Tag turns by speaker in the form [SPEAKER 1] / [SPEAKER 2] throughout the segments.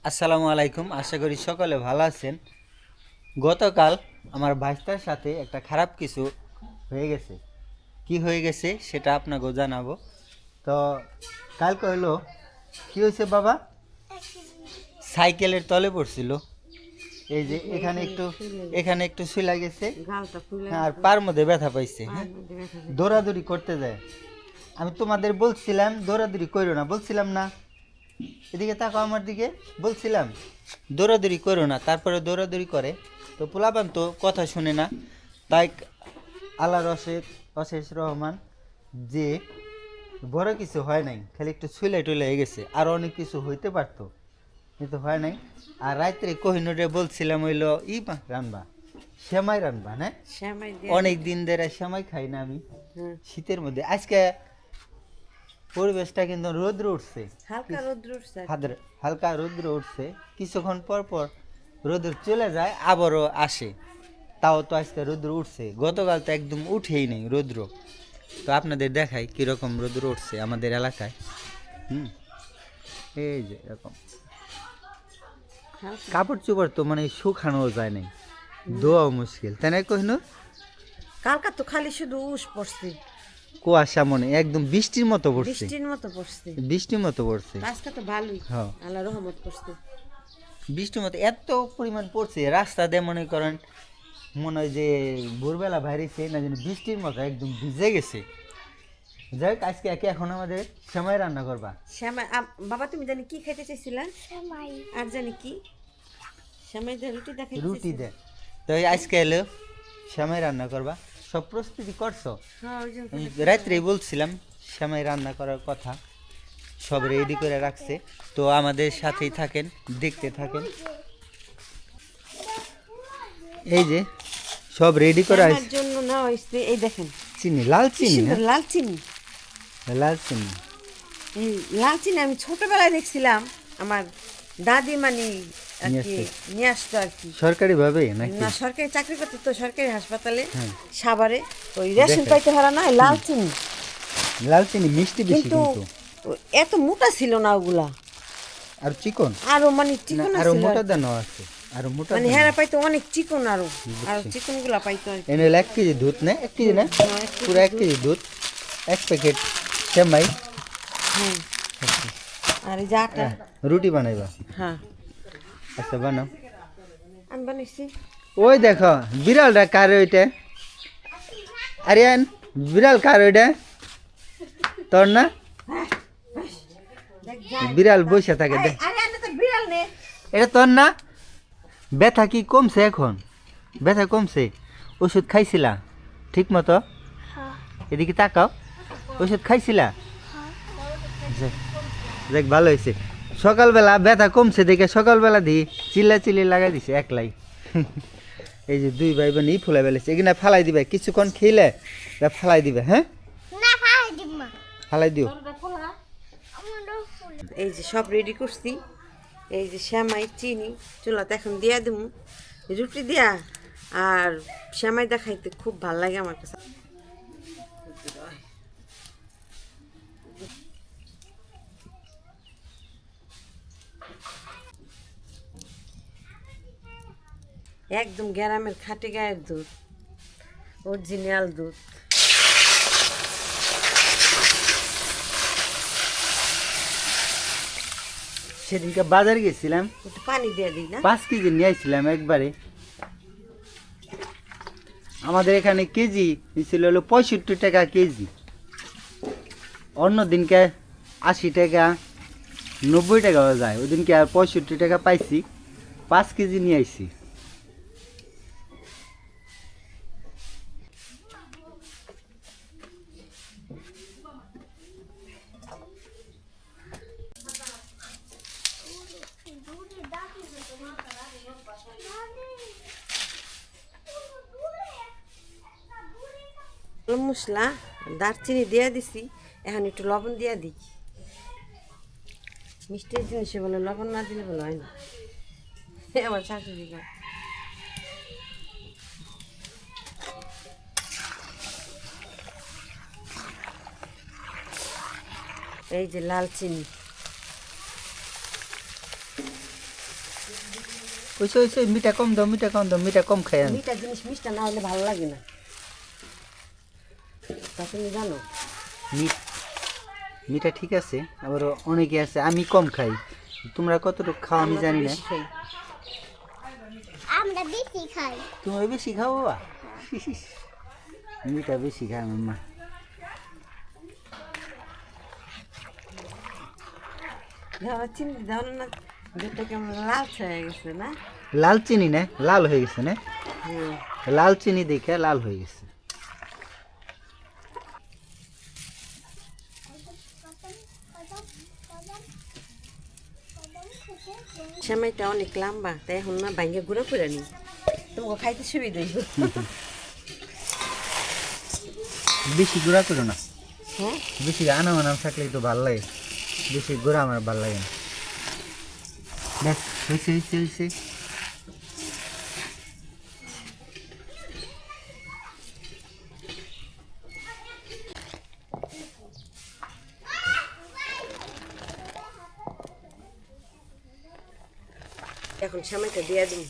[SPEAKER 1] আসসালামু আলাইকুম। আশা করি সকলে ভালো আছেন। গতকাল আমার ভাইস্তার সাথে একটা খারাপ কিছু হয়ে গেছে। কি হয়ে গেছে সেটা আপনাকেও জানাবো। তো কালকে হলো কি হয়েছে বাবা? সাইকেলের তলে পড়ছিল। এই যে এখানে একটু শুলা গেছে। হ্যাঁ, আর পার মধ্যে ব্যথা পাইছে। হ্যাঁ, দৌড়াদৌড়ি করতে যায়। আমি তোমাদের বলছিলাম দৌড়াদৌড়ি করো না, বলছিলাম না? এদিকে তাকাও আমার দিকে। বলছিলাম দৌড়াদৌড়ি করো না, তারপরে দৌড়াদৌড়ি করে। তো পোলাপান তো কথা শুনে না। তাই আল্লাহর অশেষ রহমান যে বড় কিছু হয় নাই, খালি একটু ছুলে টুলে হয়ে গেছে। আরও অনেক কিছু হইতে পারতো, কিন্তু হয় নাই। আর রাত্রে কোহিনুরে বলছিলাম হইলো রানবা, সেমাই রানবা। হ্যাঁ, অনেক দিন ধরে সেমাই খাই না আমি শীতের মধ্যে। আজকে পরিবেশটা কিন্তু রৌদ্র উঠছে, হালকা রৌদ্র উঠছে। কিছুক্ষণ পর পর রৌদ্র চলে যায়, আবারও আসে। তাও তো আজকে রৌদ্র উঠছে, গতকাল তো একদম উঠেই নেই রৌদ্র। তো আপনাদের দেখাই কিরকম রৌদ্র উঠছে আমাদের এলাকায়। এই যে এরকম কাপড় চোপড় তো মানে শুকানো যায় নাই, ধোয়াও মুশকিল, তাই না কহিনুর?
[SPEAKER 2] কালকা তো খালি শুধু উস পড়ছে,
[SPEAKER 1] কুয়াশা মনে একদম বৃষ্টির মতো পড়ছে, বৃষ্টির মতো পড়ছে।
[SPEAKER 2] আজকে তো ভালোই,
[SPEAKER 1] হ্যাঁ,
[SPEAKER 2] আল্লাহ রহমত করছে।
[SPEAKER 1] বৃষ্টির মতো এত পরিমাণ পড়ছে, রাস্তা দিয়ে মনে করেন মনে হয় যে ভোরবেলা বাইরেছে না, যেন বৃষ্টির মতো একদম ভিজে গেছে। যাই হোক, আজকে এখন আমাদের সেমাই রান্না করবা।
[SPEAKER 2] সেমাই বাবা, তুমি জানি কি খাইতে চাইছিলা? সেমাই। আর জানি কি সেমাই দিয়ে রুটি দেখাই,
[SPEAKER 1] রুটি দে। তো আজকে এলো সেমাই রান্না করবা, সব প্রস্তুতি করছো? রাত্রেই বলছিলাম সেমাই রান্না করার কথা, সব রেডি করে রাখছে। তো আমাদের সাথেই থাকেন, দেখতে থাকেন। এই যে সব রেডি করা
[SPEAKER 2] আমার জন্য না হইছে, এই দেখেন
[SPEAKER 1] চিনি, লাল চিনি,
[SPEAKER 2] লাল চিনি,
[SPEAKER 1] লাল চিনি।
[SPEAKER 2] এই লাল চিনি আমি ছোটবেলায় দেখছিলাম আমার দাদি মানে আর কি নিয়ে আসতো আর কি,
[SPEAKER 1] সরকারি ভাবে নাকি?
[SPEAKER 2] না, সরকারি চাকরি করতে তো সরকারি হাসপাতালে সাভারে, ওই রেশন পাইতে হারা না লাল চিনি।
[SPEAKER 1] লাল চিনি মিষ্টি বেশি, কিন্তু
[SPEAKER 2] এত মোটা ছিল না ওগুলা,
[SPEAKER 1] আর চিকন,
[SPEAKER 2] আরো মানে চিকন
[SPEAKER 1] আরো মোটা দানা আছে, আরো মোটা
[SPEAKER 2] মানে হেরা পাইতো অনেক চিকন, আরো চিকন গুলা পাইতো।
[SPEAKER 1] এনে 1 কেজি দুধ না, 1 কেজি না, পুরো 1 কেজি দুধ, 1 প্যাকেট সেমাই।
[SPEAKER 2] হ্যাঁ, আর এই যে আটা
[SPEAKER 1] রুটি বানাইবা?
[SPEAKER 2] হ্যাঁ,
[SPEAKER 1] আচ্ছা বানাও।
[SPEAKER 2] আমি বানাইছি।
[SPEAKER 1] ওই দেখো বিড়ালটা কার ওইটা? আরিয়ান, বিড়াল কার ওইটা? তোর না? বিড়াল বসে থাকে, এটা তোর না? ব্যথা কি কমছে এখন? ব্যথা কমছে? ওষুধ খাইছিলা ঠিক মতো? এদিকে তাকাও, ওষুধ খাইছিলা? দেখ ভালো হয়েছে। সকালবেলা ব্যথা কমছে দেখে সকালবেলা দিয়ে চিল্লি লাগাই দিছে একলাই। এই যে 2 ভাই বোন ফুলাই বেলেছে, এখানে ফালাই দিবে, কিছুক্ষণ খেলে ফালাই দিবে। হ্যাঁ, ফালাই দিও।
[SPEAKER 2] এই যে সব রেডি করছি, এই যে শ্যামাই চিনি চুলাতে এখন দিয়া দেবো, রুটি দিয়া আর শ্যামাই দেখাইতে খুব ভাল লাগে আমার কাছে। একদম গ্রামের খাঁটি গায়ের দুধ, অরিজিনাল দুধ।
[SPEAKER 1] সেদিনকে বাজারে গেছিলাম,
[SPEAKER 2] একটু পানি দিয়ে দিই না,
[SPEAKER 1] 5 কেজি নিয়ে আসছিলাম একবারে। আমাদের এখানে কেজি ছিল হলো 65 টাকা কেজি, অন্য দিনকে 80 টাকা 90 টাকাও যায়, ওই দিনকে আর 65 টাকা পাইছি, 5 কেজি নিয়ে আইছি।
[SPEAKER 2] মশলা দারচিনি দিয়ে দিছি, এখন একটু লবণ দিয়ে দিই। মিষ্টির জিনিসে বলে লবণ না দিলে বলে হয় না, আমার শাশুড়ি না। এই যে লাল চিনি,
[SPEAKER 1] ওই মিঠা কম দাও, মিঠা কম খাই আমি।
[SPEAKER 2] মিঠা জিনিস মিষ্টা না হলে ভালো লাগে না, তা তুমি জানো।
[SPEAKER 1] মিঠা ঠিক আছে, আবার অনেকে আছে আমি কম খাই, তোমরা কতটুকু খাও আমি জানি না।
[SPEAKER 3] আমরা বেশি খাই।
[SPEAKER 1] তুমি বেশি খাও বাবা? মিঠা বেশি খাই আমার মা।
[SPEAKER 2] চিনি দাও না, দুধটা কেমন লাল হয়ে গেছে না?
[SPEAKER 1] লাল চিনি না, লাল হয়ে গেছে না?
[SPEAKER 2] হুম।
[SPEAKER 1] লাল চিনি দেখে লাল হয়ে গেছে।
[SPEAKER 2] সেমাইটা অনেক লম্বা, তাই এখন না ভাঙ্গে গুঁড়ো করে নি, তোমাকে খাইতে সুবিধা হইব।
[SPEAKER 1] বেশি গুঁড়া করো না,
[SPEAKER 2] হ্যাঁ,
[SPEAKER 1] বেশি আনাম থাকলেই তো ভালো লাগে, বেশি গুঁড়া আমার ভালো লাগে না। ব্যাস হয়েছে।
[SPEAKER 2] এখন সেমাইটা দিয়ে দিন।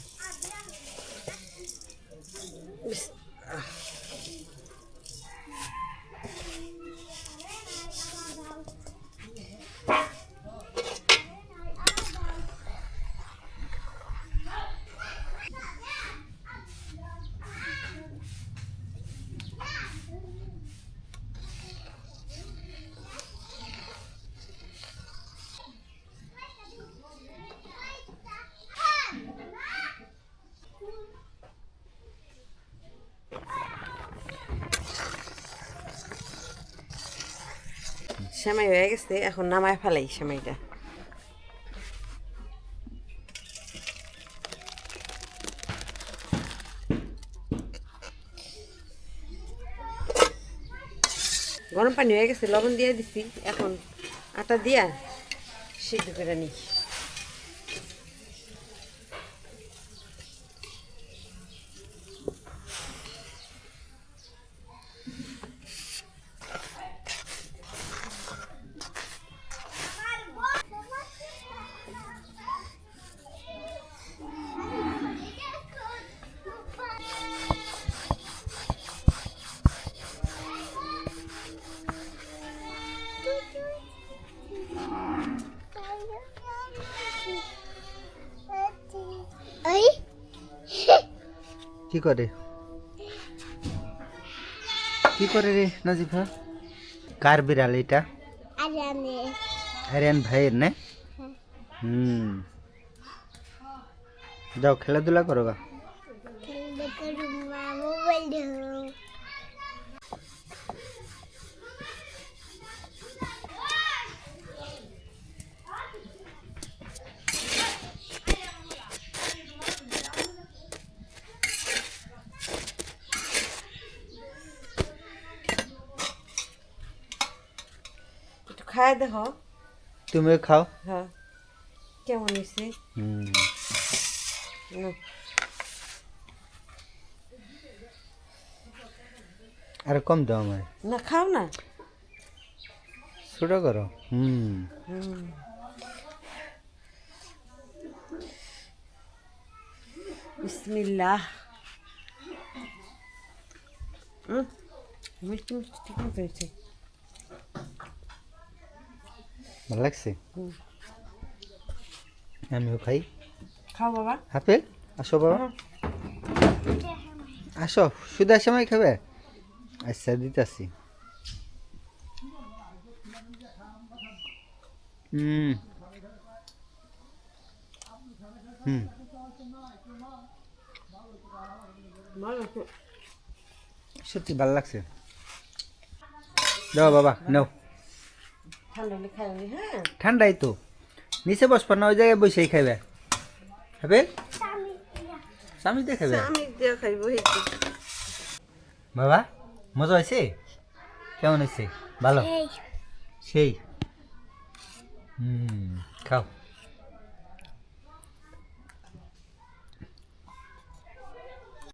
[SPEAKER 2] সেমাই হয়ে গেছে, এখন নামায় ফেলাই সেমাইটা। গরম পানি হয়ে গেছে, লবণ দিয়ে দিছি, এখন আটা দিয়া সিদ্ধ করে নিই।
[SPEAKER 3] এই
[SPEAKER 1] কি করে রে নাজিফা? কার বিড়াল এটা?
[SPEAKER 3] আরামে
[SPEAKER 1] আরিয়ান ভাইয়ের না? যাও খেলাধুলা করো গা।
[SPEAKER 3] খেলতে করু মা মোবাইল দাও।
[SPEAKER 2] একটু খায় দেখো।
[SPEAKER 1] তুমিও খাও।
[SPEAKER 2] হ্যাঁ, কেমন হয়েছে? না,
[SPEAKER 1] আর কম দাও আমার,
[SPEAKER 2] না খাও না।
[SPEAKER 1] ছোট করো।
[SPEAKER 2] বিসমিল্লাহ। মিষ্টি মিষ্টি ঠিক মতো হয়েছে।
[SPEAKER 1] ভালো লাগছে? আমিও খাই।
[SPEAKER 2] খাও বাবা।
[SPEAKER 1] আপেল আসো বাবা, আসো। সুদার সময় খাবে? আচ্ছা দিতেছি। সত্যি ভালো লাগছে। দাও বাবা নাও।
[SPEAKER 2] ঠান্ডা হলে খাই নি। হ্যাঁ,
[SPEAKER 1] ঠান্ডাই তো, নিচে বসবা না, ওই জায়গায় বসেই খাইবে। আপেল স্বামী দিয়ে খাবে।
[SPEAKER 2] আমি দিয়ে খাইব।
[SPEAKER 1] বাবা মজা হয়েছে? কেমন হয়েছে? ভালো?
[SPEAKER 3] এই
[SPEAKER 1] সেই খাও।